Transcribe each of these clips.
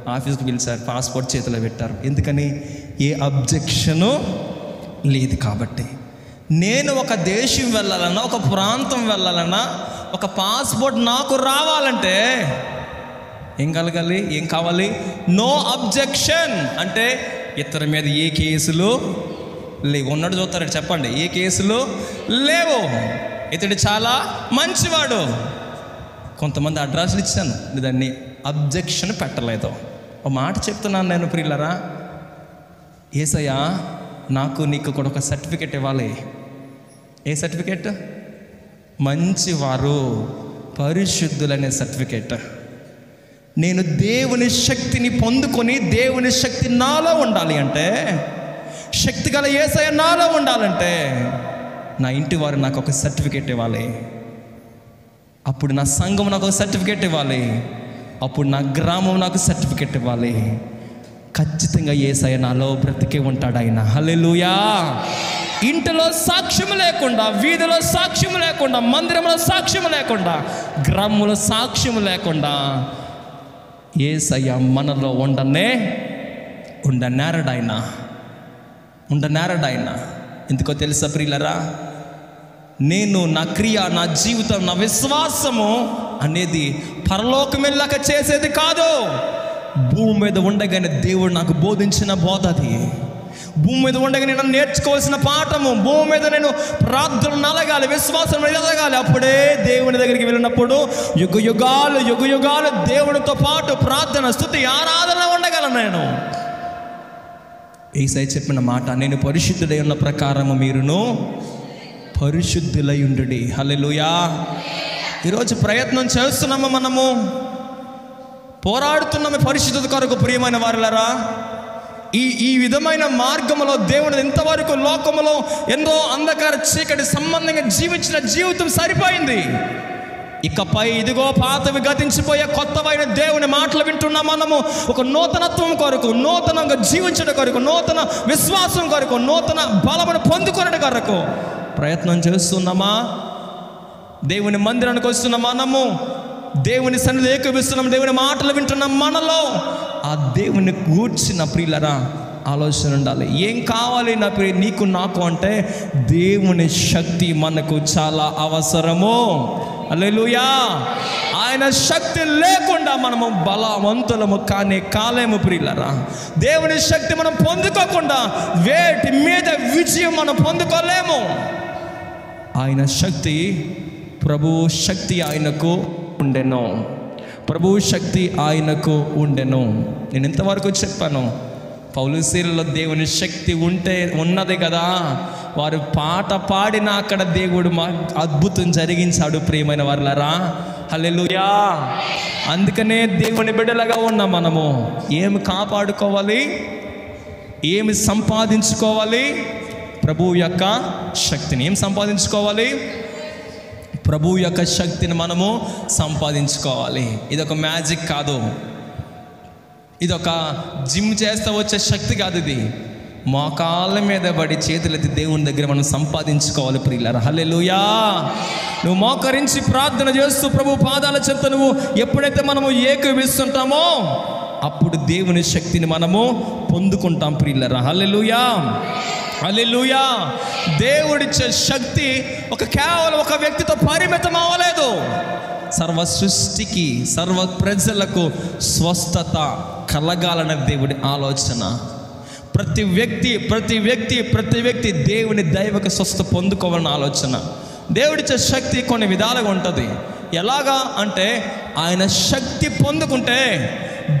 ఆఫీస్కి పిలిచారు, పాస్పోర్ట్ చేతిలో పెట్టారు. ఎందుకని? ఏ అబ్జెక్షను లేదు కాబట్టి. నేను ఒక దేశం వెళ్ళాలన్నా, ఒక ప్రాంతం వెళ్ళాలన్నా, ఒక పాస్పోర్ట్ నాకు రావాలంటే ఏం కలగాలి? ఏం కావాలి? No objection. అంటే ఇతని మీద ఏ కేసులు లేవు. ఉన్నట్టు చూస్తారండి, చెప్పండి, ఏ కేసులు లేవు. ఇతడు చాలా మంచివాడు. కొంతమంది అడ్రస్లు ఇచ్చాను, దాన్ని అబ్జెక్షన్ పెట్టలేదు. ఒక మాట చెప్తున్నాను నేను ప్రియులరా, యేసయ్యా నాకు నీకు కూడా ఒక సర్టిఫికెట్ ఇవ్వాలి. A certificate? మంచివారు, పరిశుద్ధులనే సర్టిఫికెట్. నేను దేవుని శక్తిని పొందుకొని, దేవుని శక్తి నాలో ఉండాలి అంటే, శక్తి గల యేసయ్య నాలో ఉండాలంటే, నా ఇంటి వారు నాకు ఒక సర్టిఫికెట్ ఇవ్వాలి. అప్పుడు నా సంఘం నాకు ఒక సర్టిఫికెట్ ఇవ్వాలి. అప్పుడు నా గ్రామం నాకు సర్టిఫికెట్ ఇవ్వాలి. ఖచ్చితంగా యేసయ్య నాలో బ్రతికే ఉంటాడు ఆయన. హల్లెలూయా. ఇంటిలో సాక్ష్యం లేకుండా, వీధిలో సాక్ష్యం లేకుండా, మందిరంలో సాక్ష్యం లేకుండా, గ్రామంలో సాక్ష్యం లేకుండా యేసయ్య మనలో ఉండనేరడాయన. ఎందుకో తెలుసా ప్రియులరా, నేను నా క్రియ, నా జీవితం, నా విశ్వాసము అనేది పరలోకం వెళ్ళాక చేసేది కాదు. భూమి మీద ఉండగానే దేవుడు నాకు బోధించిన బోధ అది. భూమి మీద ఉండగా నేను నేర్చుకోవాల్సిన పాఠము. భూమి మీద నేను ప్రార్థన నలగాలి, విశ్వాసం ఎదగాలి. అప్పుడే దేవుని దగ్గరికి వెళ్ళినప్పుడు యుగ యుగాలు దేవునితో పాటు ప్రార్థన, స్తుతి, ఆరాధన ఉండగలను నేను. యేసయ్య చెప్పిన మాట, నేను పరిశుద్ధుడై ఉన్న ప్రకారము మీరును పరిశుద్ధులై ఉండుడి. హల్లెలూయా. ఈరోజు ప్రయత్నం చేస్తున్నాము, మనము పోరాడుతున్నాము పరిశుద్ధత కొరకు. ప్రియమైన వారులారా, ఈ విధమైన మార్గంలో దేవుడు ఇంతవరకు లోకములో ఎంతో అంధకార చీకటి సంబంధంగా జీవించిన జీవితం సరిపోయింది. ఇకపై ఇదిగో పాతవి గతించిపోయే కొత్తవైన దేవుని మాటలు వింటున్నాం మనము. ఒక నూతనత్వం కొరకు, నూతనంగా జీవించడం కొరకు, నూతన విశ్వాసం కొరకు, నూతన బలమును పొందుకునే కొరకు ప్రయత్నం చేస్తున్నామా? దేవుని మందిరానికి వస్తున్న మనము దేవుని సన్నిధి ఏకీభవిస్తున్నాం, దేవుని మాటలు వింటున్నాం. మనలో ఆ దేవుని గూర్చిన ప్రియులరా ఆలోచన ఉండాలి. ఏం కావాలి నా ప్రియ నీకు నాకు అంటే, దేవుని శక్తి మనకు చాలా అవసరము. హల్లెలూయా. ఆయన శక్తి లేకుండా మనము బలవంతులము కాలేము ప్రియులరా. దేవుని శక్తి మనం పొందుకోకుండా వేటి మీద విజయం మనం పొందుకోలేము. ఆయన శక్తి, ప్రభువు శక్తి ఆయనకు ఉండెను. ప్రభువు శక్తి ఆయనకు ఉండెను. నేను ఇంతవరకు చెప్పాను, పౌలుసీలలో దేవుని శక్తి ఉన్నది కదా. వారు పాట పాడిన అక్కడ దేవుడు అద్భుతం జరిగించాడు. ప్రియమైన వారులారా, హల్లెలూయా. అందుకనే దేవుని బిడ్డలుగా ఉన్న మనము ఏమి కాపాడుకోవాలి, ఏమి సంపాదించుకోవాలి? ప్రభువు యొక్క శక్తిని. ఏం సంపాదించుకోవాలి? ప్రభువు యొక్క శక్తిని మనము సంపాదించుకోవాలి. ఇదొక మ్యాజిక్ కాదు, ఇదొక జిమ్ చేస్తే వచ్చే శక్తి కాదు. ఇది మోకాళ్ళ మీద పడి చేతులెత్తి దేవుని దగ్గర మనం సంపాదించుకోవాలి ప్రియులారా. హల్లెలూయా. నువ్వు మోకరించి ప్రార్థన చేస్తూ ప్రభు పాదాల చెంత నువ్వు ఎప్పుడైతే మనము ఏకీభవిస్తుంటామో అప్పుడు దేవుని శక్తిని మనము పొందుకుంటాం ప్రియులారా. హల్లెలూయా, హల్లెలూయా. దేవుడిచ్చే శక్తి కేవలం ఒక వ్యక్తితో పరిమితం అవ్వలేదు. సర్వ సృష్టికి, సర్వ ప్రజలకు స్వస్థత కలగాలన్న దేవుడి ఆలోచన. ప్రతి వ్యక్తి దేవుని దైవక స్వస్థత పొందుకోవాలన్న ఆలోచన. దేవుడిచ్చే శక్తి కొన్ని విధాలుగా ఉంటుంది. ఎలాగా అంటే, ఆయన శక్తి పొందుకుంటే,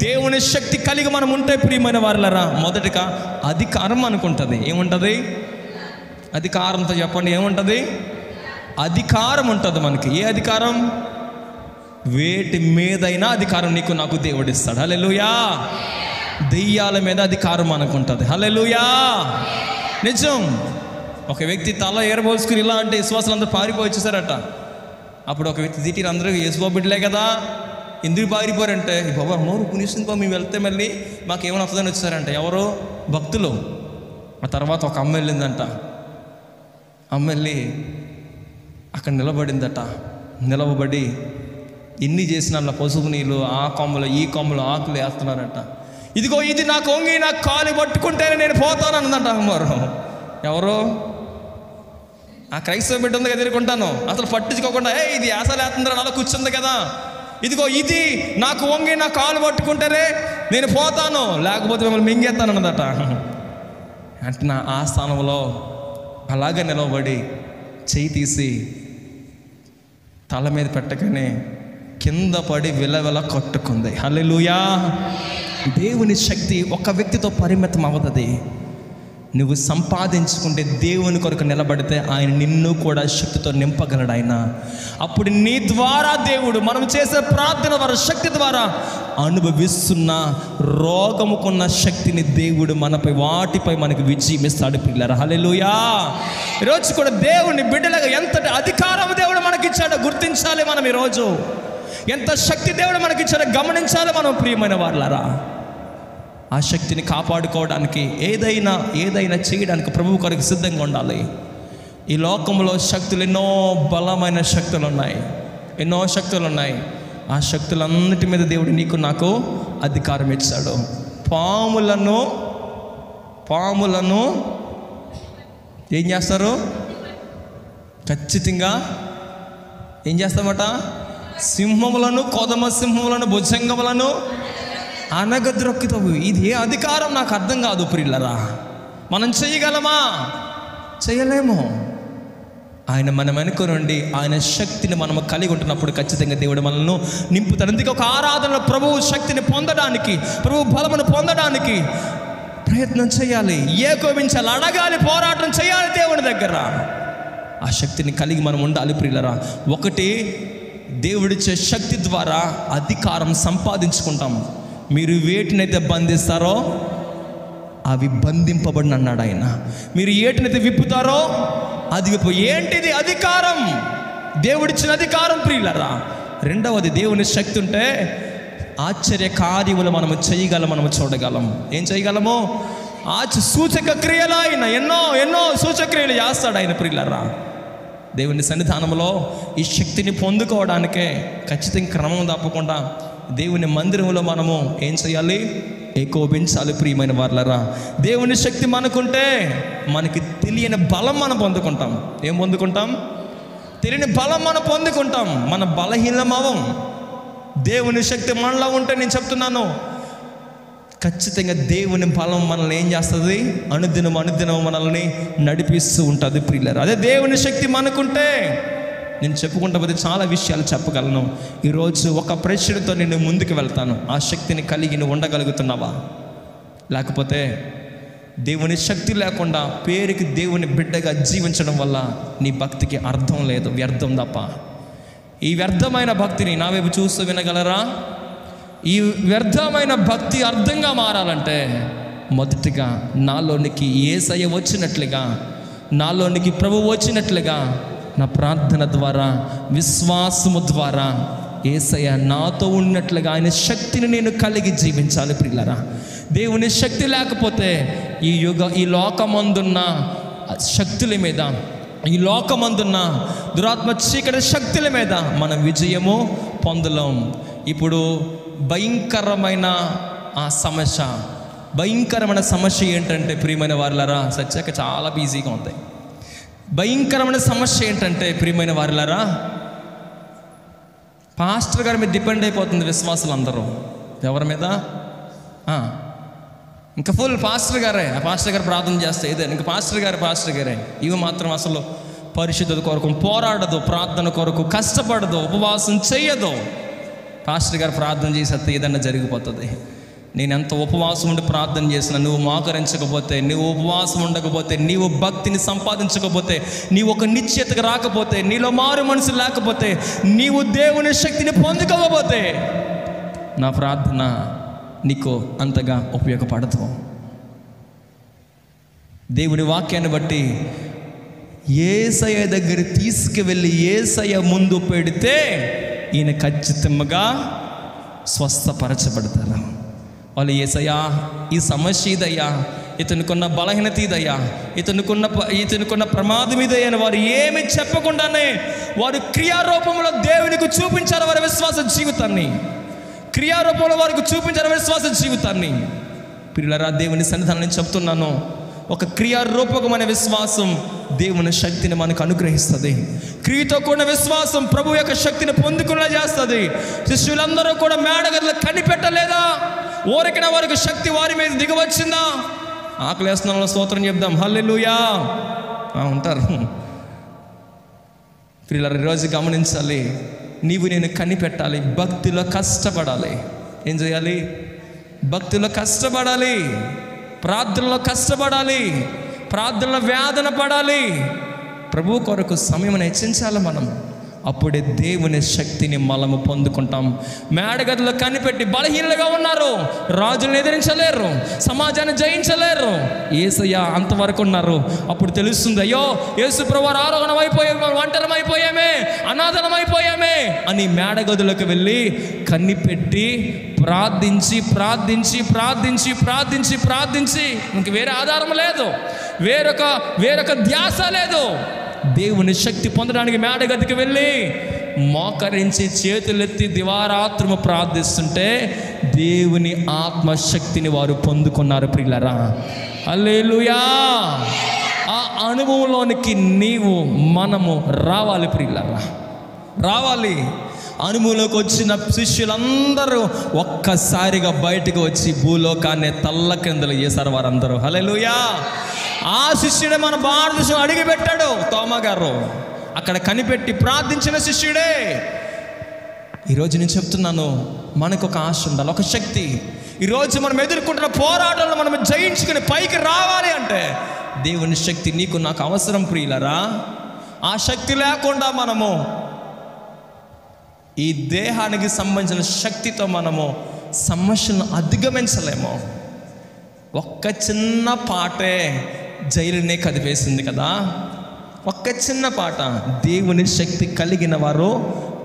దేవుని శక్తి కలిగి మనం ఉంటే ప్రియమైన వారులారా, మొదటిగా అధికారం అనుకుంటుంది. ఏముంటుంది? అధికారంతో చెప్పండి, ఏముంటుంది? అధికారం ఉంటుంది మనకి. ఏ అధికారం? వేటి మీదైనా అధికారం నీకు నాకు దేవుడు ఇస్తాడు. హల్లెలూయా. దెయ్యాల మీద అధికారం అనుకుంటుంది. హల్లెలూయా. నిజం. ఒక వ్యక్తి తల ఎరబోసుకుని ఇలా అంటే విశ్వాసాలు అందరూ పారిపోయి వచ్చేసారట. అప్పుడు ఒక వ్యక్తి తిట్టి, అందరూ యేసు బిడ్డలే కదా, ఎందుకు పారిపోయారంటే, బాబా నోరు పునిస్తుంది బాబు, మేము వెళ్తే మళ్ళీ మాకేమైనా వస్తుందని వచ్చారంట. ఎవరో భక్తులు. ఆ తర్వాత ఒక అమ్మ వెళ్ళిందంట. అమ్మ వెళ్ళి అక్కడ నిలబడిందట. నిలవబడి ఎన్ని చేసినా నా పసుపు నీళ్ళు ఆ కొమ్మలు ఈ కొమ్మలు ఆకులు వేస్తున్నారట. ఇదిగో ఇది నాకు వంగి నాకు కాలు పట్టుకుంటేనే నేను పోతాను అన్నదంట అమ్మవారు. ఎవరు? ఆ క్రైస్తవ బిడ్డ ఉంది కదా, ఎదుర్కొంటాను అసలు పట్టించుకోకుండా ఇది యాసలు వేస్తుందని అలా కూర్చుంది కదా. ఇదిగో ఇది నాకు వంగి నా కాలు పట్టుకుంటేనే నేను పోతాను, లేకపోతే మిమ్మల్ని మింగేస్తాను అన్నదట. అంటే నా ఆ స్థానంలో అలాగే నిలవబడి చేయి తీసి తల మీద పెట్టగానే కింద పడి విలవిల కొట్టుకుంది. హల్లెలూయా. దేవుని శక్తి ఒక వ్యక్తితో పరిమితం అవ్వదు. నువ్వు సంపాదించుకుంటే దేవుని కొరకు నిలబడితే ఆయన నిన్ను కూడా శక్తితో నింపగలడు. ఆయన అప్పుడు నీ ద్వారా దేవుడు మనం చేసే ప్రార్థన ద్వారా శక్తి ద్వారా అనుభవిస్తున్న రోగముకున్న శక్తిని దేవుడు మనపై వాటిపై మనకు విజయం ఇస్తాడు పిల్లరా. హల్లెలూయా. ఈరోజు కూడా దేవుని బిడ్డలుగా ఎంతటి అధికారం దేవుడు మనకిచ్చాడో గుర్తించాలి మనం. ఈరోజు ఎంత శక్తి దేవుడు మనకిచ్చాడో గమనించాలి మనం ప్రియమైన వారులారా. ఆ శక్తిని కాపాడుకోవడానికి ఏదైనా చేయడానికి ప్రభువు కొరకు సిద్ధంగా ఉండాలి. ఈ లోకంలో శక్తులు ఎన్నో బలమైన శక్తులు ఉన్నాయి. ఆ శక్తులన్నిటి మీద దేవుడు నీకు నాకు అధికారం ఇచ్చాడు. పాములను ఏం చేస్తారు? ఖచ్చితంగా ఏం చేస్తామట? సింహములను, కొదమ సింహములను, భుజంగములను అనగద్రొక్కుతావు. ఇది ఏ అధికారం నాకు అర్థం కాదు ప్రియులరా. మనం చేయగలమా? చేయలేము. ఆయన మన వెనుక నుండి ఆయన శక్తిని మనము కలిగి ఉంటున్నప్పుడు ఖచ్చితంగా దేవుడు మనల్ని నింపుతాడు. అందుకే ఒక ఆరాధనలో ప్రభువు శక్తిని పొందడానికి, ప్రభు బలమును పొందడానికి ప్రయత్నం చేయాలి, ఏకోపించాలి, అడగాలి, పోరాటం చేయాలి దేవుని దగ్గర. ఆ శక్తిని కలిగి మనం ఉండాలి ప్రియులరా. ఒకటి, దేవుడిచ్చే శక్తి ద్వారా అధికారం సంపాదించుకుంటాం. మీరు వేటినైతే బంధిస్తారో అవి బంధింపబడిన అన్నాడు ఆయన. మీరు ఏటినైతే విప్పుతారో అది విప్పు. ఏంటిది? అధికారం, దేవుడిచ్చిన అధికారం ప్రియులరా. రెండవది, దేవుని శక్తి ఉంటే ఆశ్చర్య కార్యములు మనము చేయగలం, మనము చూడగలం. ఏం చేయగలము? సూచక క్రియలు. ఆయన ఎన్నో సూచక్రియలు చేస్తాడు ఆయన ప్రియులరా. దేవుని సన్నిధానంలో ఈ శక్తిని పొందుకోవడానికే ఖచ్చితంగా క్రమం తప్పకుండా దేవుని మందిరంలో మనము ఏం చేయాలి? ఏకోపించాలి ప్రియమైన వారులారా. దేవుని శక్తి మనకుంటే మనకి తెలియని బలం మనం పొందుకుంటాం. ఏం పొందుకుంటాం? తెలియని బలం మనం పొందుకుంటాం. మన బలహీనమవం. దేవుని శక్తి మనలో ఉంటే నేను చెప్తున్నాను ఖచ్చితంగా దేవుని బలం మనల్ని ఏం చేస్తుంది? అనుదినం మనల్ని నడిపిస్తూ ఉంటుంది ప్రియులారా. అదే దేవుని శక్తి మనకుంటే నేను చెప్పుకుంటా పోతే చాలా విషయాలు చెప్పగలను. ఈరోజు ఒక ప్రశ్నతో నేను ముందుకు వెళ్తాను. ఆ శక్తిని కలిగి నువ్వు ఉండగలుగుతున్నావా? లేకపోతే దేవుని శక్తి లేకుండా పేరుకి దేవుని బిడ్డగా జీవించడం వల్ల నీ భక్తికి అర్థం లేదు, వ్యర్థం తప్ప. ఈ వ్యర్థమైన భక్తిని నా వైపు చూస్తూ వినగలరా? ఈ వ్యర్థమైన భక్తి అర్థంగా మారాలంటే మొదటిగా నాలోనికి యేసయ్య వచ్చినట్లుగా, నాలోనికి ప్రభువు వచ్చినట్లుగా నా ప్రార్థన ద్వారా, విశ్వాసము ద్వారా యేసయ్య నాతో ఉన్నట్లుగా ఆయన శక్తిని నేను కలిగి జీవించాలి ప్రియులారా. దేవుని శక్తి లేకపోతే ఈ లోకమందున్న శక్తుల మీద, ఈ లోకమందున్న దురాత్మ చీకటి శక్తుల మీద మనం విజయము పొందలేం. ఇప్పుడు భయంకరమైన సమస్య ఏంటంటే ప్రియమైన వారులారా, సత్యాక చాలా బిజీగా ఉంది. భయంకరమైన సమస్య ఏంటంటే ప్రియమైన వారులారా, పాస్టర్ గారి మీద డిపెండ్ అయిపోతుంది విశ్వాసులు అందరూ. ఎవరి మీద? ఇంకా ఫుల్ పాస్టర్ గారే. ఆ పాస్టర్ గారు ప్రార్థన చేస్తే ఇదే, ఇంకా పాస్టర్ గారే. ఇవి మాత్రం అసలు పరిశుద్ధత కొరకు పోరాడదు, ప్రార్థన కొరకు కష్టపడదు, ఉపవాసం చెయ్యదు. పాస్టర్ గారు ప్రార్థన చేసేస్తే ఏదన్నా జరిగిపోతుంది. నేను ఎంత ఉపవాసం ఉండి ప్రార్థన చేసినా నువ్వు మోకరించకపోతే, నువ్వు ఉపవాసం ఉండకపోతే, నీవు భక్తిని సంపాదించకపోతే, నీవు ఒక నిశ్చయతకు రాకపోతే, నీలో మారు మనసు లేకపోతే, నీవు దేవుని శక్తిని పొందుకోకపోతే నా ప్రార్థన నీకు అంతగా ఉపయోగపడదు. దేవుని వాక్యాన్ని బట్టి యేసయ్య దగ్గర తీసుకువెళ్ళి యేసయ్య ముందు పెడితే ఈయన ఖచ్చితంగా స్వస్థపరచబడతారు. వాళ్ళు యేసయ్యా ఈ సమస్య ఇదయ్యా, ఇతనికున్న బలహీనత ఇదయ్యా, ఇతనికున్న ప్రమాదం ఇదయ్యా అని వారు ఏమి చెప్పకుండానే వారు క్రియారూపంలో దేవునికి చూపించారు వారి విశ్వాస జీవితాన్ని. క్రియారూపంలో వారికి చూపించారు విశ్వాస జీవితాన్ని. ప్రియులారా, దేవుని సన్నిధానం నేను చెప్తున్నాను, ఒక క్రియారూపకమైన విశ్వాసం దేవుని శక్తిని మనకు అనుగ్రహిస్తుంది. క్రియతో కూడిన విశ్వాసం ప్రభు యొక్క శక్తిని పొందుకునేలా చేస్తుంది. శిష్యులందరూ కూడా మేడగదిలో కనిపెట్టలేదా? ఊరికిన వారికి శక్తి వారి మీద దిగవచ్చిందా? ఆకలేస్తున్న స్తోత్రం చెప్దాం, హల్లెలూయా ఉంటారు. ప్రియులారా, ఈరోజు గమనించాలి, నీవు నేను కనిపెట్టాలి, భక్తిలో కష్టపడాలి. ఏం చేయాలి? భక్తిలో కష్టపడాలి, ప్రార్థనలో కష్టపడాలి, ప్రార్థనలో వేదన పడాలి, ప్రభు కొరకు సమయం హెచ్చించాలి మనం. అప్పుడే దేవుని శక్తిని మనము పొందుకుంటాం. మేడగదిలో కనిపెట్టి బలహీనలుగా ఉన్నారు, రాజులను ఎదిరించలేరు, సమాజాన్ని జయించలేరు. యేసయ్య అంతవరకు ఉన్నారు. అప్పుడు తెలుస్తుంది, అయ్యో యేసు ప్రభువు ఆరోహణమైపోయామే, ఒంటరమైపోయామే, అనాథనమైపోయామే అని మేడగదులకు వెళ్ళి కనిపెట్టి ప్రార్థించి ప్రార్థించి ప్రార్థించి ప్రార్థించి ప్రార్థించి ఇంక వేరే ఆధారం లేదు, వేరొక ధ్యాస లేదు. దేవుని శక్తి పొందడానికి మేడగదికి వెళ్ళి మోకరించి చేతులెత్తి దివారాత్రము ప్రార్థిస్తుంటే దేవుని ఆత్మశక్తిని వారు పొందుకున్నారు. ప్రియులారా, హల్లెలూయా. ఆ అనుభవంలోనికి మనము రావాలి ప్రియులారా, రావాలి. అనుభవంలోకి వచ్చిన శిష్యులందరూ ఒక్కసారిగా బయటకు వచ్చి భూలోకాన్ని తల్ల కిందలు చేశారు వారందరూ. హల్లెలూయా. ఆ శిష్యుడే మన భారతదేశం అడిగిపెట్టాడు, తోమా గారు. అక్కడ కనిపెట్టి ప్రార్థించిన శిష్యుడే. ఈరోజు నేను చెప్తున్నాను, మనకు ఒక ఆశ ఉండాలి, ఒక శక్తి. ఈరోజు మనం ఎదుర్కొంటున్న పోరాటాలను మనం జయించుకుని పైకి రావాలి అంటే దేవుని శక్తి నీకు నాకు అవసరం ప్రియులరా. ఆ శక్తి లేకుండా మనము ఈ దేహానికి సంబంధించిన శక్తితో మనము సమస్యలను అధిగమించలేము. ఒక్క చిన్న పాటే జైలునే కదిపేసింది కదా. ఒక్క చిన్న పాట. దేవుని శక్తి కలిగిన వారు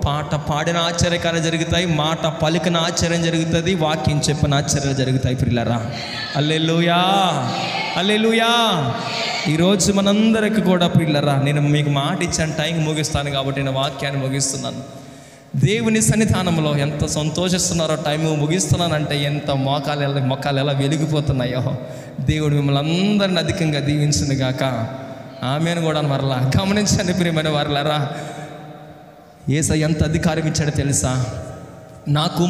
పాట పాడిన ఆశ్చర్యకార్యాలు జరుగుతాయి, మాట పలికిన ఆశ్చర్యం జరుగుతుంది, వాక్యం చెప్పిన ఆశ్చర్యాలు జరుగుతాయి ప్రియులారా. హల్లెలూయా, హల్లెలూయా. ఈరోజు మనందరికి కూడా ప్రియులారా, నేను మీకు మాట ఇచ్చాను, టైం ముగిస్తాను కాబట్టి నేను వాక్యాన్ని ముగిస్తున్నాను. దేవుని సన్నిధానంలో ఎంత సంతోషిస్తున్నారో, టైం ముగిస్తున్నానంటే ఎంత మొక్కలు ఎలా వెలిగిపోతున్నాయో. దేవుడు మిమ్మల్ని అందరిని అధికంగా దీవించింది గాక. ఆమెను కూడా మరలా గమనించండి ప్రియమైన వారలారా. యేసయ్య ఎంత అధికారం ఇచ్చాడో తెలుసా?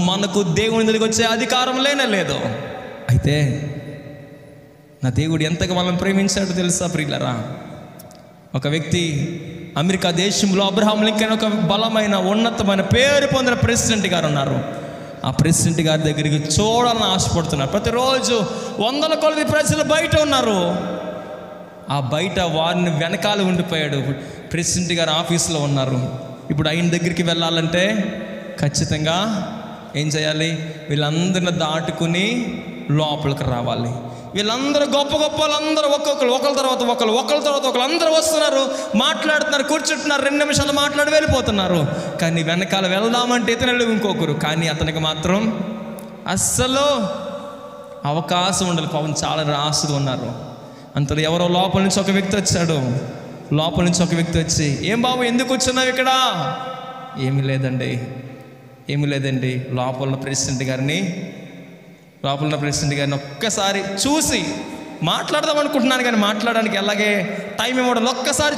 మనకు దేవుని దగ్గరికి వచ్చే అధికారం లేదు. అయితే నా దేవుడు ఎంతగా మనం ప్రేమించాడో తెలుసా ప్రియులారా? ఒక వ్యక్తి అమెరికా దేశంలో అబ్రహాం లింకన్ ఒక బలమైన ఉన్నతమైన పేరు పొందిన ప్రెసిడెంట్ గారు ఉన్నారు. ఆ ప్రెసిడెంట్ గారి దగ్గరికి చూడాలని ఆశపడుతున్నారు. ప్రతిరోజు వందల కొలది ప్రజలు బయట ఉన్నారు. ఆ బయట వారిని వెనకాల ఉండిపోయాడు. ప్రెసిడెంట్ గారు ఆఫీసులో ఉన్నారు. ఇప్పుడు ఆయన దగ్గరికి వెళ్ళాలంటే ఖచ్చితంగా ఏం చేయాలి? వీళ్ళందరిని దాటుకుని లోపలికి రావాలి. వీళ్ళందరూ గొప్ప వాళ్ళందరూ ఒకరి తర్వాత ఒకరు అందరూ వస్తున్నారు, మాట్లాడుతున్నారు, కూర్చుంటున్నారు, 2 నిమిషాలు మాట్లాడి వెళ్ళిపోతున్నారు. కానీ వెనకాల వెళ్దామంటే ఇతరులు ఇంకొకరు. కానీ అతనికి మాత్రం అస్సలు అవకాశం ఉండదు. పాపం చాలా రాసుగా ఉన్నారు. అంతలో ఎవరో లోపల నుంచి ఒక వ్యక్తి వచ్చాడు. లోపల నుంచి ఒక వ్యక్తి వచ్చి, ఏం బాబు ఎందుకు వచ్చున్నావు ఇక్కడ? ఏమీ లేదండి లోపల ఉన్న ప్రెసిడెంట్ గారిని ఒక్కసారి చూసి మాట్లాడదాం అనుకుంటున్నాను, కానీ మాట్లాడడానికి ఎలాగే టైం ఇవ్వడం. ఒక్కసారి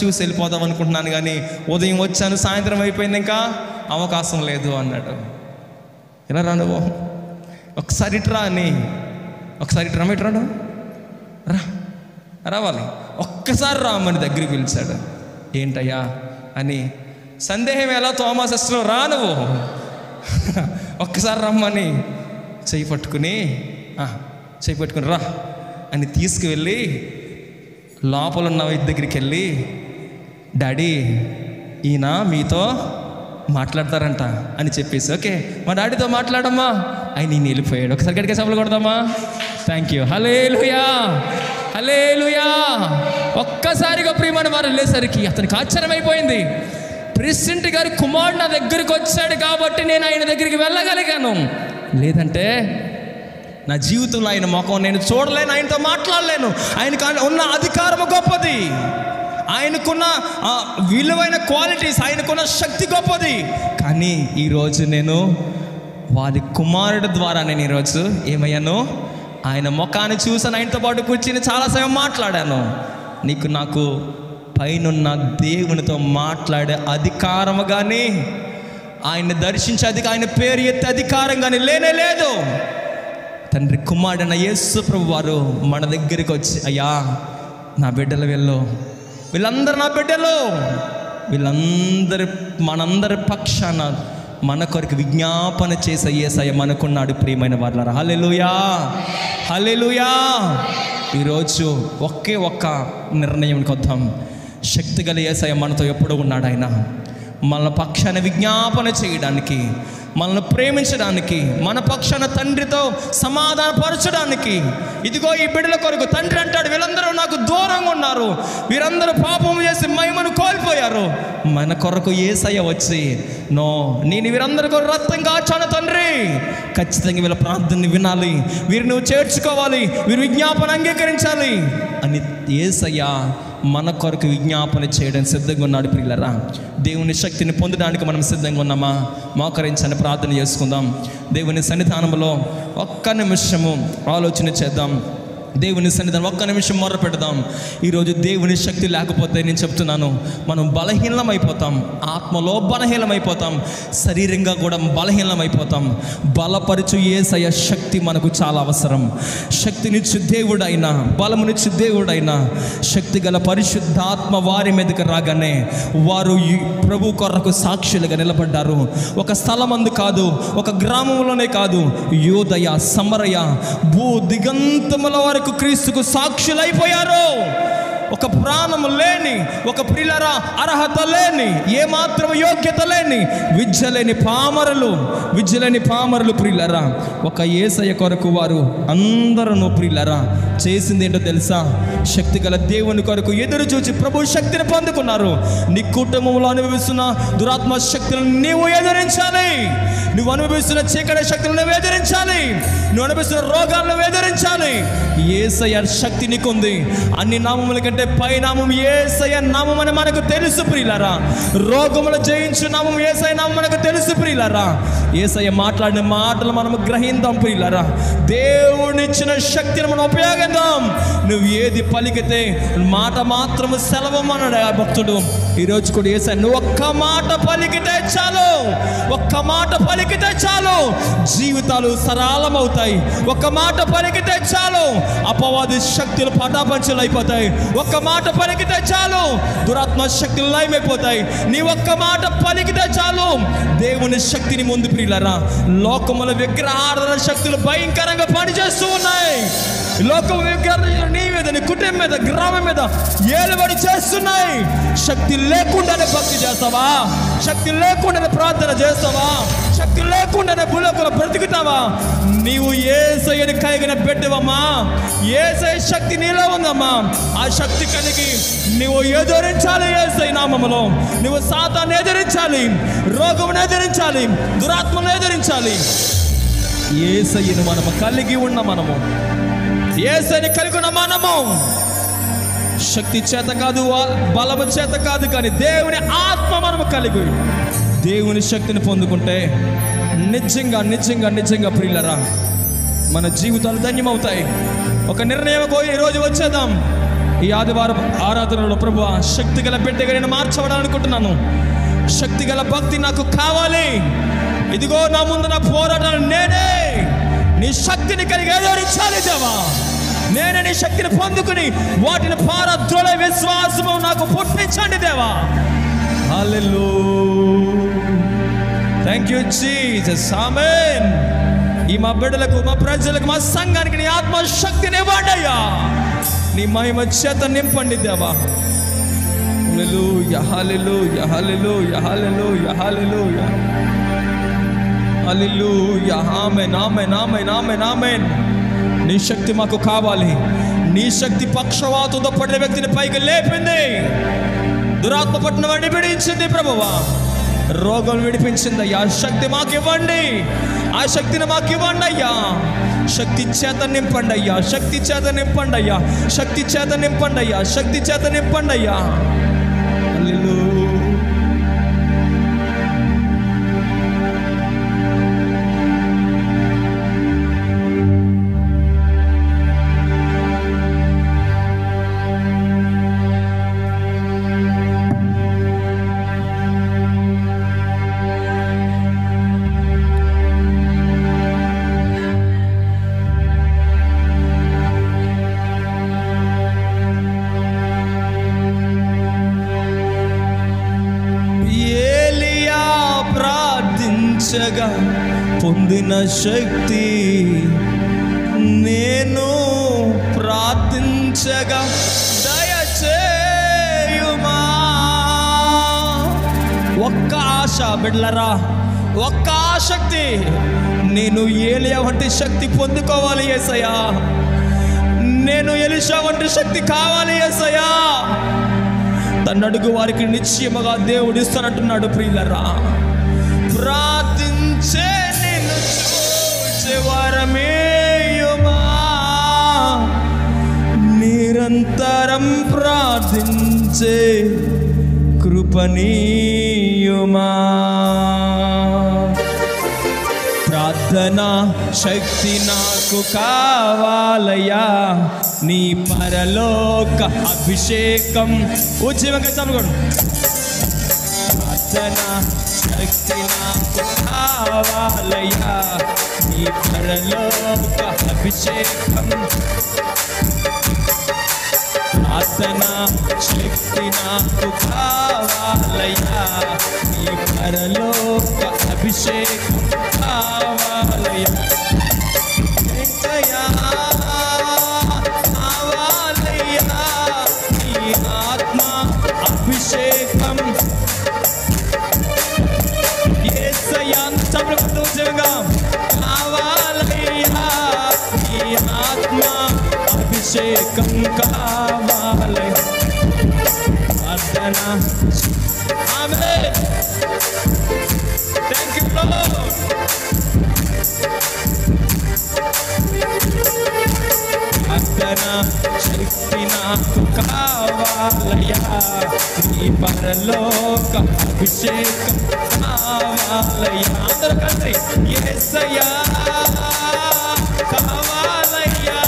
చూసి వెళ్ళిపోదాం అనుకుంటున్నాను, కానీ ఉదయం వచ్చాను, సాయంత్రం అయిపోయింది, ఇంకా అవకాశం లేదు అన్నాడు. ఎలా రా నువ్వు? ఒకసారి ఇట్రా రావాలి, ఒక్కసారి రామని దగ్గరికి పిలిచాడు. ఏంటయ్యా అని. సందేహం ఎలా తోమాస్ అసలు రా నువ్వు, ఒక్కసారి రమ్మని చెయ్యి పట్టుకుని రా అని తీసుకువెళ్ళి లోపల ఉన్న దగ్గరికి వెళ్ళి, డాడీ ఈయన మీతో మాట్లాడతారంట అని చెప్పేసి, ఓకే మా డాడీతో మాట్లాడమ్మా ఆయన ఈయన వెళ్ళిపోయాడు. ఒకసారి గట్టిగా చప్పట్లు కొడదామా? Thank you. హల్లెలూయా, హల్లెలూయా. ఒక్కసారిగా ప్రియమైన వారు వెళ్ళేసరికి అతనికి ఆశ్చర్యమైపోయింది. ప్రెసిడెంట్ గారి కుమారుడు నా దగ్గరికి వచ్చాడు కాబట్టి నేను ఆయన దగ్గరికి వెళ్ళగలిగాను, లేదంటే నా జీవితంలో ఆయన ముఖం నేను చూడలేను, ఆయనతో మాట్లాడలేను. ఆయనకు ఉన్న అధికారము గొప్పది, ఆయనకున్న విలువైన క్వాలిటీస్, ఆయనకున్న శక్తి గొప్పది. కానీ ఈరోజు నేను వారి కుమారుడు ద్వారా నేను ఈరోజు ఏమయ్యాను, ఆయన ముఖాన్ని చూసాను, ఆయనతో పాటు కూర్చుని చాలా సమయం మాట్లాడాను. నీకు నాకు పైనున్న దేవునితో మాట్లాడే అధికారము కానీ, ఆయన్ని దర్శించే ఆయన పేరు ఎత్తే అధికారం కానీ లేనే లేదు. తండ్రి కుమారుడైన యేసు ప్రభు వారు మన దగ్గరికి వచ్చి, అయ్యా నా బిడ్డలు వీళ్ళందరూ నా బిడ్డలు, మనందరి పక్షాన మన కొరకు విజ్ఞాపన చేసే యేసయ్య మనకున్నాడు. ప్రియమైన వారలారా, హల్లెలూయా, హల్లెలూయా. ఈరోజు ఒక్క నిర్ణయం కొద్దాం. శక్తి గల యేసయ్య మనతో ఎప్పుడు ఉన్నాడు. ఆయన మన పక్షాన విజ్ఞాపన చేయడానికి, మనల్ని ప్రేమించడానికి, మన పక్షాన తండ్రితో సమాధానపరచడానికి. ఇదిగో ఈ బిడ్డల కొరకు తండ్రి అంటాడు, వీళ్ళందరూ నాకు దూరంగా ఉన్నారు, వీరందరూ పాపం చేసి మహిమను కోల్పోయారు. మన కొరకు యేసయ్య వచ్చి, నేను వీరందరి కొరకు రక్తం కాచాను తండ్రి, ఖచ్చితంగా వీళ్ళ ప్రార్థనని వినాలి, వీరు నువ్వు చేర్చుకోవాలి, వీరు విజ్ఞాపన అంగీకరించాలి అని యేసయ్య మన కొరకు విజ్ఞాపన చేయడం సిద్ధంగా ఉన్నాడు. ప్రియులారా, దేవుని శక్తిని పొందడానికి మనం సిద్ధంగా ఉన్నామా? మోకరించని ప్రార్థన చేసుకుందాం. దేవుని సన్నిధానంలో ఒక్క నిమిషము ఆలోచన చేద్దాం. దేవుని సన్నిధానం ఒక్క నిమిషం మొర్ర పెడదాం. ఈరోజు దేవుని శక్తి లేకపోతే నేను చెప్తున్నాను, మనం బలహీనమైపోతాం, ఆత్మలో బలహీనమైపోతాం, శరీరంగా కూడా బలహీనమైపోతాం. బలపరచు యేసయ్య శక్తి మనకు చాలా అవసరం. శక్తినిచ్చు దేవుడైనా, బలమునిచ్చు దేవుడైనా, శక్తి గల పరిశుద్ధాత్మ వారి మీదకి రాగానే వారు ప్రభు కొరకు సాక్షులుగా నిలబడ్డారు. ఒక స్థలమందు కాదు, ఒక గ్రామంలోనే కాదు, యూదయ, సమరయ, భూ దిగంతముల వరకు క్రీస్తుకు సాక్షులైపోయారు. ఒక ప్రాణము లేని, ఒక ప్రియులారా అర్హత లేని, ఏమాత్రం యోగ్యత లేని, విద్య లేని పామరులు ప్రియులారా ఒక యేసయ్య కొరకు వారు అందరూ ప్రియులారా చేసింది ఏంటో తెలుసా? శక్తి గల దేవుని కొరకు ఎదురు చూచి ప్రభు శక్తిని పొందుకున్నారు. నీ కుటుంబంలో అనుభవిస్తున్న దురాత్మ శక్తులను నీవు ఎదిరించాలి. నువ్వు అనుభవిస్తున్న చీకటి శక్తులను నువ్వు ఎదిరించాలి. నువ్వు అనుభవిస్తున్న రోగాలను ఎదిరించాలి. యేసయ్య శక్తి నీకుంది. అన్ని నామముల కంటే పై నామం యేసయ్య నామం అని మనకు తెలుసు ప్రియులారా. రోగములు జయించు నామం యేసయ్య నామం మనకు తెలుసు ప్రియులారా. యేసయ్య మాట్లాడిన మాటలు మనం గ్రహిందాం ప్రియులారా. దేవునిచ్చిన శక్తిని మనం ఉపయోగిద్దాం. నువ్వు ఏది పలికితే మాట మాత్రము సెలవమన్నాడు ఆ భక్తుడు. ఈరోజు కూడా యేసయ్య నువ్వు ఒక్క మాట పలికితే చాలు, ఒక్క మాట పలికితే చాలు, జీవితాలు సరళమవుతాయి. ఒక్క మాట పలికితే చాలు, అపవాది శక్తులు పటాపంచలు అయిపోతాయి. ఒక్క మాట పలికితే చాలు, దురాత్మ శక్తులు లయమైపోతాయి. నీ ఒక్క మాట పలికితే చాలు. దేవుని శక్తిని ముందు ప్రియులారా, లోకముల విగ్రహారాధన శక్తులు భయంకరంగా పనిచేస్తూ ఉన్నాయి. లోకం విగ్రహాలు నీ మీద, నీ కుటుంబం మీద, గ్రామం మీద ఏలుబడి చేస్తున్నాయి. శక్తి లేకుండానే భక్తి చేస్తావా? శక్తి లేకుండానే ప్రార్థన చేస్తావా? శక్తి లేకుండానే భూలోకంలో బ్రతుకుతావా? నీవు యేసయ్యని కలిగిన బిడ్డవమ్మా. యేసయ్య శక్తి నీలో ఉందమ్మా. ఆ శక్తి కలిగి నువ్వు ఎదిరించాలి. యేసయ్య నామములో నువ్వు సాతాన్ని ఎదిరించాలి, రోగమును ఎదిరించాలి, దురాత్మను ఎదిరించాలి. యేసయ్యను మనము కలిగి ఉన్న మనము, యేసయ్యని కలిగి ఉన్న మనము శక్తి చేత కాదు, బలము చేత కాదు, కానీ దేవుని ఆత్మ మనము కలిగి దేవుని శక్తిని పొందుకుంటే నిజంగా నిజంగా నిజంగా ప్రియులరా మన జీవితాలు ధన్యమవుతాయి. ఒక నిర్ణయం ఈరోజు వచ్చేద్దాం. ఈ ఆదివారం ఆరాధనలో ప్రభు శక్తి గల బిడ్డగా నేను మార్చబడాలనుకుంటున్నాను. శక్తి గల భక్తి నాకు కావాలి. ఇదిగో నా ముందు నా పోరాటాలు నేనే నీ శక్తిని కలిగి ఎదురించాలి దేవా. నేనే నీ శక్తిని పొందుకుని వాటిని పారద్రోలే విశ్వాసము నాకు పుట్టించండి దేవా. హల్లెలూయా, థ్యాంక్ యూ జీసస్, ఆమేన్. ఈ మా బిడ్డలకు, మా ప్రజలకు, మా సంఘానికి నీ ఆత్మశక్తిని ఇవ్వండి అయ్యా. నీ మహిమ చేత నింపండి దేవా. హల్లెలూయా, హల్లెలూయా, హల్లెలూయా, హల్లెలూయా, హల్లెలూయా, హల్లెలూయా, ఆమేన్, ఆమేన్, ఆమేన్, ఆమేన్, ఆమేన్. నీ శక్తి మాకు కావాలి. నీ శక్తి పక్షవాతంతో పడిన వ్యక్తిని పైకి లేపింది, దురాత్మ పట్టిన వాడిని విడిపించింది ప్రభువా, రోగం విడిపించింది. ఆ శక్తి మాకు ఇవ్వండి. ఆ శక్తిని మాకు ఇవ్వండి అయ్యా. శక్తి చేత నింపండి అయ్యా, శక్తి చేత నింపండి అయ్యా, శక్తి చేత నింపండి అయ్యా, శక్తి చేత నింపండి అయ్యా. హల్లెలూయా. పొందిన శక్తి నేను ప్రార్థించగా దయచేయుమా. ఒక్క ఆశ బిడ్డలారా, ఒక్క ఆసక్తి, నేను ఏలియా వంటి శక్తి పొందుకోవాలి యేసయ్యా, నేను ఎలీషా వంటి శక్తి కావాలి యేసయ్యా. తన అడుగు వారికి నిశ్చయముగా దేవుడు ఇస్తానంటున్నాడు. ప్రియులరా, ప్రార్థించే నిన్ను చూచే వరమేయుమా, నిరంతరం ప్రార్థించే కృపణీయుమా. ప్రార్థనా శక్తి నాకు కావాలయ్యా, నీ పరలోక అభిషేకం. ఉద్యమంగా చదువుకోండి. ప్రార్థనా శక్తి నాకు కావాలయ్యా, నీ పరలోక అభిషేకం. ప్రార్థనా శక్తి నాకు కావాలయ్యా, నీ పరలోక అభిషేకం కావాలయ్యా. కావాలయ్యా నీ ఆత్మ అభిషేకం. కావాలయ్యా నీ ఆత్మ అభిషేకం కావాలి. ప్రార్థన. ఆమేన్. Thank you Lord. ప్రార్థన శక్తి నాకు కావాలయ్యా, నీ పరలోక అభిషేకం కావాలయ్యా. అందరూ కలిసి యేసయ్యా కావాలయ్యా,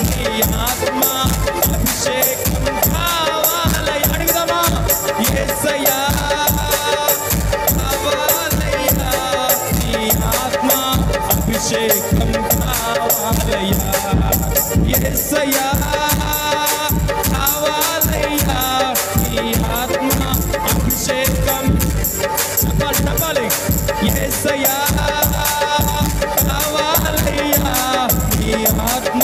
నీ ఆత్మ అభిషేకం కావాలయ్యా. అడుగుదామా? యేసయ్యా కావాలయ్యా, నీ ఆత్మ అభిషేకం కావాలయ్యా. యేసయ్యా కావాలయ్యా, నీ ఆత్మ అభిషేకం. చెప్పాలి. యేసయ్యా కావాలయ్యా, నీ ఆత్మ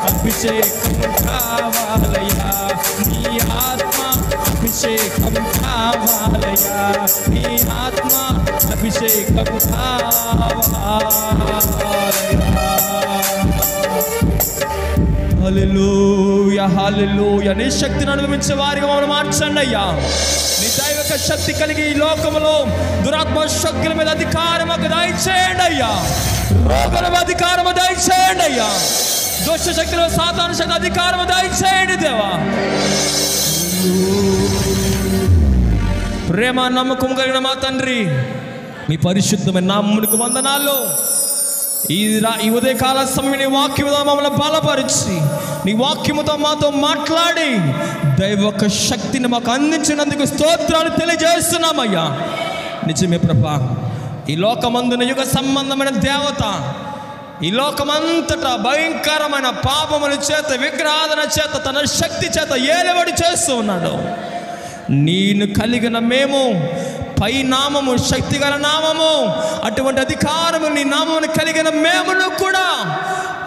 అభిషేకం కావాలయ్యా, నీ ఆత్మ అభిషేకం కావాలయ్యా, నీ ఆత్మ అభిషేకం కావాలయ్యా. హల్లెలూయా, హల్లెలూయా. నీ శక్తిని అనుభవించే వారిగా మమ్మల్ని మార్చండి అయ్యా. నీ దైవిక శక్తి కలిగి ఈ లోకములో దురాత్మ శక్తుల మీద అధికారం దయచేయండి అయ్యా. రోగుల మీద అధికారం దయచేయండి అయ్యా. దుష్ట శక్తుల సాతాను శక్తి అధికారం దయచేయండి దేవా. ప్రేమ నమ్మకం కలిగిన మా తండ్రి, మీ పరిశుద్ధమైన నామమునకు వందనాలు. ఈ ఉదయకాల సమయం నీ వాక్యముతో మమ్మల్ని బలపరిచి, నీ వాక్యముతో మాతో మాట్లాడి దైవక శక్తిని మాకు అందించినందుకు స్తోత్రాలు తెలియజేస్తున్నామయ్యా. నిజమే ప్రభా, ఈ లోకమందున యుగ సంబంధమైన దేవత ఈ లోకమంతటా భయంకరమైన పాపముల చేత, విగ్రహాధన చేత, తన శక్తి చేత ఏలబడి చేస్తూ ఉన్నాడు. నేను కలిగిన మేము పై నామము, శక్తి గల నామము, అటువంటి అధికారము నీ నామమును కలిగిన మేమును కూడా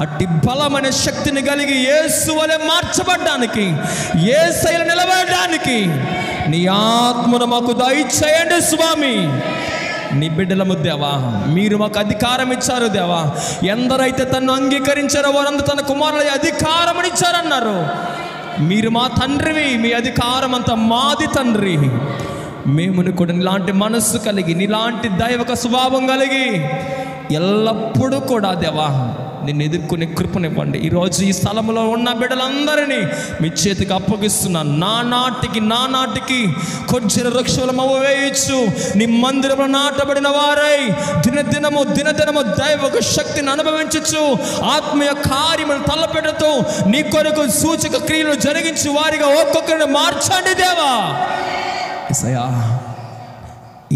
అట్టి బలమైన శక్తిని కలిగి యేసు వలె మార్చబడ్డానికి, యేసయ్యను నిలబడడానికి నీ ఆత్మను మాకు దయచేయండి స్వామి. నీ బిడ్డలము దేవా, మీరు మాకు అధికారం ఇచ్చారు దేవా. ఎందరైతే తన్ను అంగీకరించారో వారందరూ తన కుమారుల అధికారం ఇచ్చారన్నారు. మీరు మా తండ్రివి, మీ అధికారం అంతా మాది తండ్రి. మేమును కూడా నీలాంటి మనస్సు కలిగి, నీలాంటి దైవక స్వభావం కలిగి ఎల్లప్పుడూ కూడా దేవా నిన్ను ఎదుర్కొనే కృపనివ్వండి. ఈరోజు ఈ స్థలంలో ఉన్న బిడ్డలందరినీ మీ చేతికి అప్పగిస్తున్నాను. నా నాటికి కొంచెం వృక్షములు వేయచ్చు నీ మందిరంలో నాటబడిన వారై దినదినము దైవ శక్తిని అనుభవించచ్చు, ఆత్మీయ కార్యములను తలపెడుతూ నీ కొరకు సూచక క్రియలు జరిగించి వారిగా ఒక్కొక్కరిని మార్చండి దేవా. యేసయ్యా,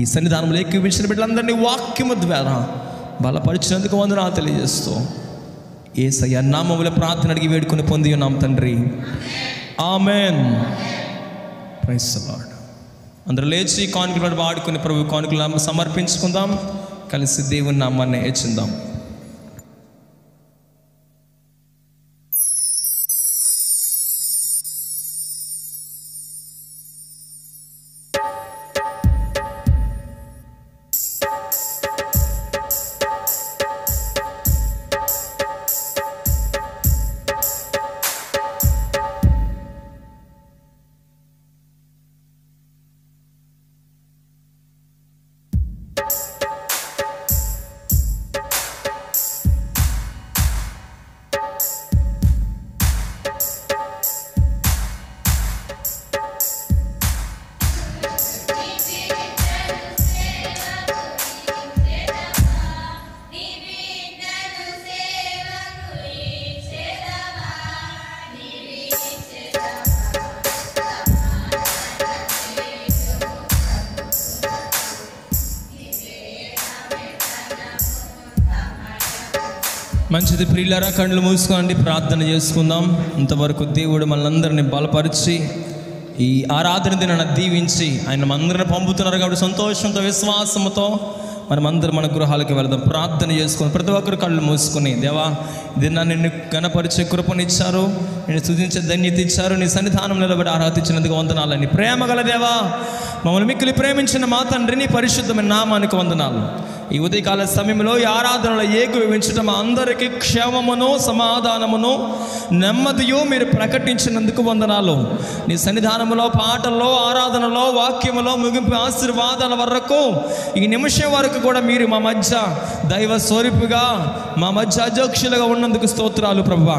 ఈ సన్నిధానంలో ఏకీవించిన బిడ్డలందరినీ వాక్యము ద్వారా బలపరిచినందుకు వందనాలు తెలియజేస్తూ యేసయ్య నామములో ప్రార్థన అడిగి వేడుకొని పొంది ఉన్నాం తండ్రి. ఆమెన్. Praise the lord. అందరూ లేచి కానుకలు వాడుకుని ప్రభు కానుకలు సమర్పించుకుందాం. కలిసి దేవుని నామాన్ని హెచ్చిందాం. మంచిది ప్రియులారా, కళ్ళు మూసుకోండి, ప్రార్థన చేసుకుందాం. ఇంతవరకు దేవుడు మనందరినీ బలపరిచి ఈ ఆరాధన దినాన్ని దీవించి ఆయన అందరిని పంపుతున్నారు కాబట్టి సంతోషంతో విశ్వాసంతో మనమందరం మన గృహాలకు వెళదాం. ప్రార్థన చేసుకొని ప్రతి ఒక్కరు కళ్ళు మూసుకొని, దేవా దినాన్ని నిన్ను గణపరిచే కృపనిచ్చారు, నేను స్తుతించే ధన్యత ఇచ్చారు, నీ సన్నిధానం నిలబడి ఆరాధించినందుకు వందనాలని. ప్రేమ గల దేవా, మమ్మల్ని మిక్కిలి ప్రేమించిన మా తండ్రి నీ పరిశుద్ధమైన నామానికి వందనాలు. ఈ ఉదయకాల సమయంలో ఈ ఆరాధనలో ఏకీభవించడం అందరికీ క్షేమమును సమాధానమును నెమ్మదియు మీరు ప్రకటించినందుకు వందనాలు. నీ సన్నిధానములో పాటల్లో ఆరాధనలో వాక్యములో ముగింపు ఆశీర్వాదాల వరకు ఈ నిమిషం వరకు కూడా మీరు మా మధ్య దైవ స్వరూపుగా మా మధ్య అధ్యక్షులుగా ఉన్నందుకు స్తోత్రాలు ప్రభువా.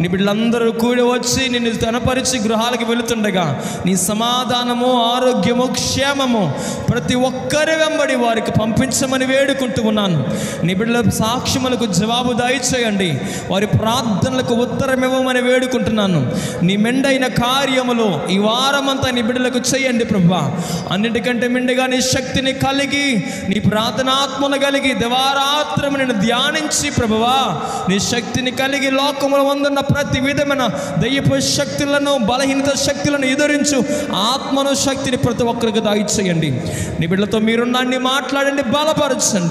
నీ బిడ్డలందరూ కూడి వచ్చి నిన్ను కనపరిచి గృహాలకు వెళుతుండగా నీ సమాధానము ఆరోగ్యము క్షేమము ప్రతి ఒక్కరి వెంబడి వారికి పంపించమని వేడుకుంటూ ఉన్నాను. నీ బిడ్డల సాక్ష్యములకు జవాబు దయచేయండి, వారి ప్రార్థనలకు ఉత్తరం ఇవ్వమని వేడుకుంటున్నాను. నీ మెండైన కార్యములు ఈ వారమంతా నీ బిడ్డలకు చేయండి ప్రభువా. అన్నిటికంటే మెండుగా నీ శక్తిని కలిగి నీ ప్రార్థనాత్మను కలిగి దివారాత్రము నేను ధ్యానించి ప్రభువా నీ శక్తిని కలిగి లోకముల వందున్న ప్రతి విధమైన దయ్యపు శక్తులను బలహీనత శక్తులను ఎదురించు ఆత్మను శక్తిని ప్రతి ఒక్కరికి దయచేయండి. నీ బిడ్డలతో మీరున్నాన్ని మాట్లాడండి, బలపరచండి.